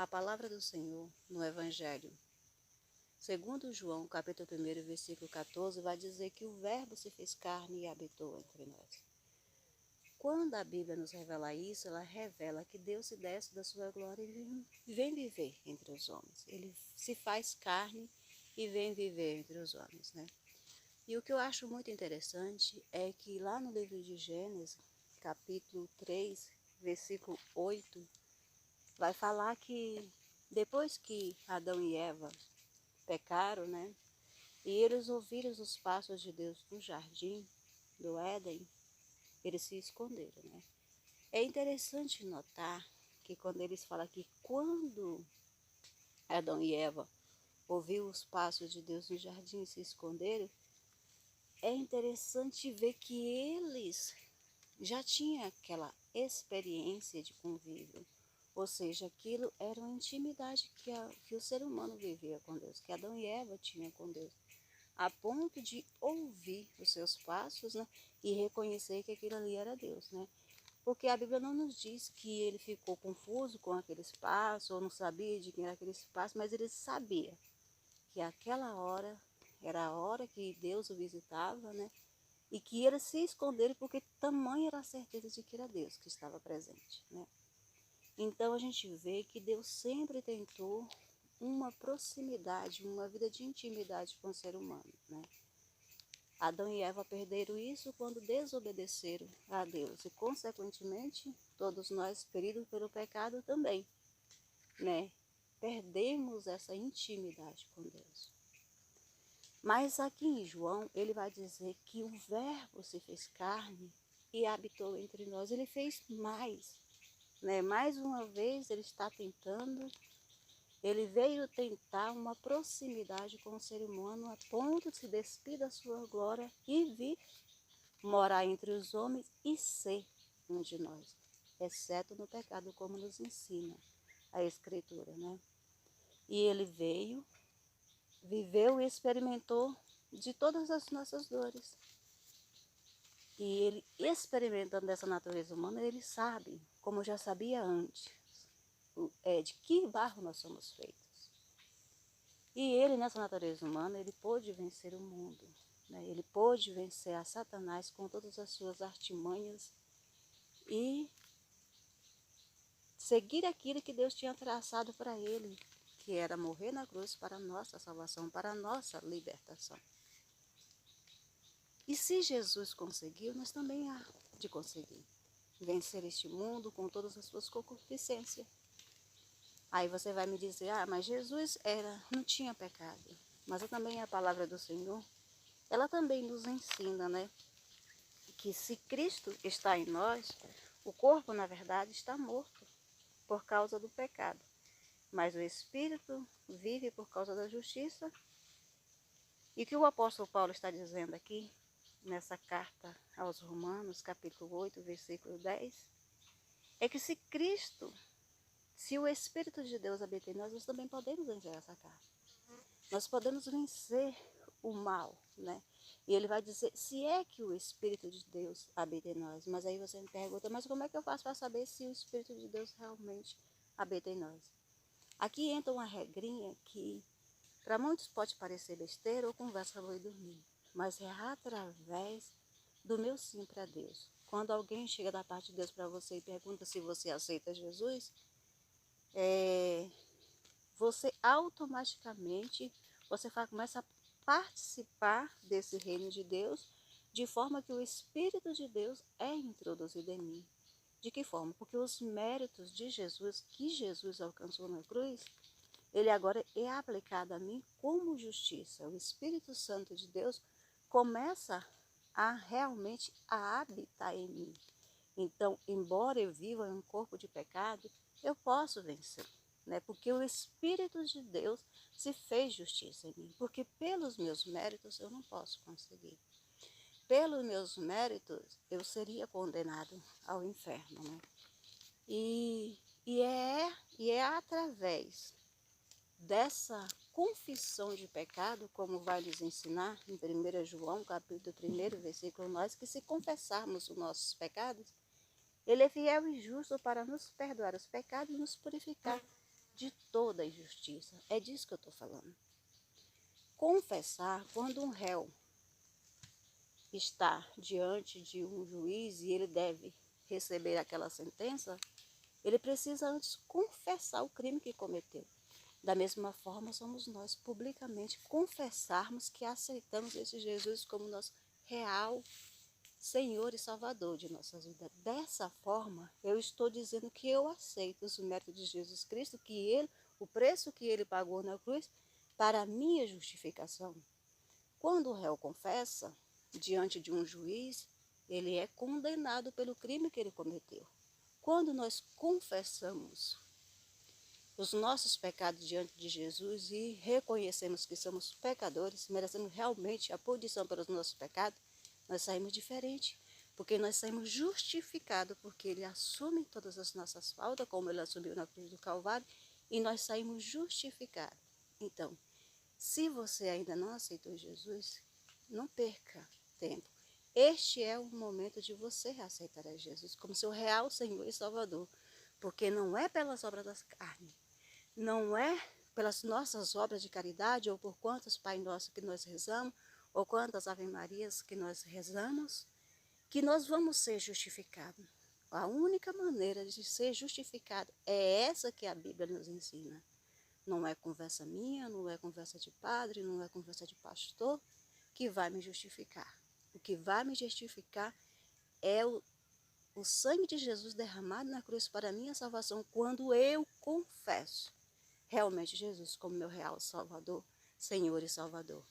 A palavra do Senhor no Evangelho, segundo João, capítulo 1, versículo 14, vai dizer que o Verbo se fez carne e habitou entre nós. Quando a Bíblia nos revela isso, ela revela que Deus se desce da sua glória e vem viver entre os homens. Ele se faz carne e vem viver entre os homens, né? E o que eu acho muito interessante é que lá no livro de Gênesis, capítulo 3, versículo 8, vai falar que depois que Adão e Eva pecaram, né? E eles ouviram os passos de Deus no jardim do Éden, eles se esconderam, né? É interessante notar que quando eles falam que quando Adão e Eva ouviram os passos de Deus no jardim e se esconderam, é interessante ver que eles já tinham aquela experiência de convívio. Ou seja, aquilo era uma intimidade que o ser humano vivia com Deus, que Adão e Eva tinham com Deus, a ponto de ouvir os seus passos, né, e reconhecer que aquilo ali era Deus, né? Porque a Bíblia não nos diz que ele ficou confuso com aqueles passos, ou não sabia de quem era aqueles passos, mas ele sabia que aquela hora era a hora que Deus o visitava, né? E que eles se esconderam porque tamanha era a certeza de que era Deus que estava presente, né? Então a gente vê que Deus sempre tentou uma proximidade, uma vida de intimidade com o ser humano, né? Adão e Eva perderam isso quando desobedeceram a Deus e, consequentemente, todos nós, feridos pelo pecado também, né? Perdemos essa intimidade com Deus. Mas aqui em João, ele vai dizer que o Verbo se fez carne e habitou entre nós. Ele fez mais, né? Mais uma vez ele está tentando, ele veio tentar uma proximidade com o ser humano a ponto de se despir da sua glória e vir morar entre os homens e ser um de nós, exceto no pecado, como nos ensina a Escritura, né? E ele veio, viveu e experimentou de todas as nossas dores. E ele, experimentando essa natureza humana, ele sabe, como já sabia antes, de que barro nós somos feitos. E ele, nessa natureza humana, ele pôde vencer o mundo, né? Ele pôde vencer a Satanás com todas as suas artimanhas e seguir aquilo que Deus tinha traçado para ele, que era morrer na cruz para a nossa salvação, para a nossa libertação. E se Jesus conseguiu, nós também há de conseguir vencer este mundo com todas as suas concupiscências. Aí você vai me dizer, mas Jesus não tinha pecado. Mas também a palavra do Senhor, ela também nos ensina, né? Que se Cristo está em nós, o corpo, na verdade, está morto por causa do pecado. Mas o Espírito vive por causa da justiça. E o que o apóstolo Paulo está dizendo aqui, nessa carta aos Romanos, capítulo 8, versículo 10, é que se o Espírito de Deus habita em nós, nós também podemos vencer essa carne. Nós podemos vencer o mal, né? E ele vai dizer, se é que o Espírito de Deus habita em nós. Mas aí você me pergunta, mas como é que eu faço para saber se o Espírito de Deus realmente habita em nós? Aqui entra uma regrinha que para muitos pode parecer besteira ou conversa para eu dormir, mas é através do meu sim para Deus. Quando alguém chega da parte de Deus para você e pergunta se você aceita Jesus, você automaticamente começa a participar desse reino de Deus, de forma que o Espírito de Deus é introduzido em mim. De que forma? Porque os méritos de Jesus, que Jesus alcançou na cruz, ele agora é aplicado a mim como justiça. O Espírito Santo de Deus começa realmente a habitar em mim. Então, embora eu viva em um corpo de pecado, eu posso vencer, né? Porque o Espírito de Deus se fez justiça em mim. Porque pelos meus méritos eu não posso conseguir. Pelos meus méritos eu seria condenado ao inferno, né? E é através dessa confissão de pecado, como vai nos ensinar em 1 João, capítulo 1, versículo 9, que se confessarmos os nossos pecados, ele é fiel e justo para nos perdoar os pecados e nos purificar de toda a injustiça. É disso que eu estou falando. Confessar, quando um réu está diante de um juiz e ele deve receber aquela sentença, ele precisa antes confessar o crime que cometeu. Da mesma forma, somos nós publicamente confessarmos que aceitamos esse Jesus como nosso real Senhor e Salvador de nossas vidas. Dessa forma, eu estou dizendo que eu aceito os méritos de Jesus Cristo, que ele, o preço que ele pagou na cruz, para a minha justificação. Quando o réu confessa diante de um juiz, ele é condenado pelo crime que ele cometeu. Quando nós confessamos os nossos pecados diante de Jesus e reconhecemos que somos pecadores, merecemos realmente a punição pelos nossos pecados, nós saímos diferente, porque nós saímos justificados, porque ele assume todas as nossas faltas, como ele assumiu na cruz do Calvário, e nós saímos justificados. Então, se você ainda não aceitou Jesus, não perca tempo. Este é o momento de você aceitar a Jesus como seu real Senhor e Salvador, porque não é pelas obras das carnes, não é pelas nossas obras de caridade ou por quantos Pai Nosso que nós rezamos ou quantas Ave Marias que nós rezamos, que nós vamos ser justificados. A única maneira de ser justificado é essa que a Bíblia nos ensina. Não é conversa minha, não é conversa de padre, não é conversa de pastor que vai me justificar. O que vai me justificar é o sangue de Jesus derramado na cruz para a minha salvação, quando eu confesso realmente Jesus como meu real Salvador, Senhor e Salvador.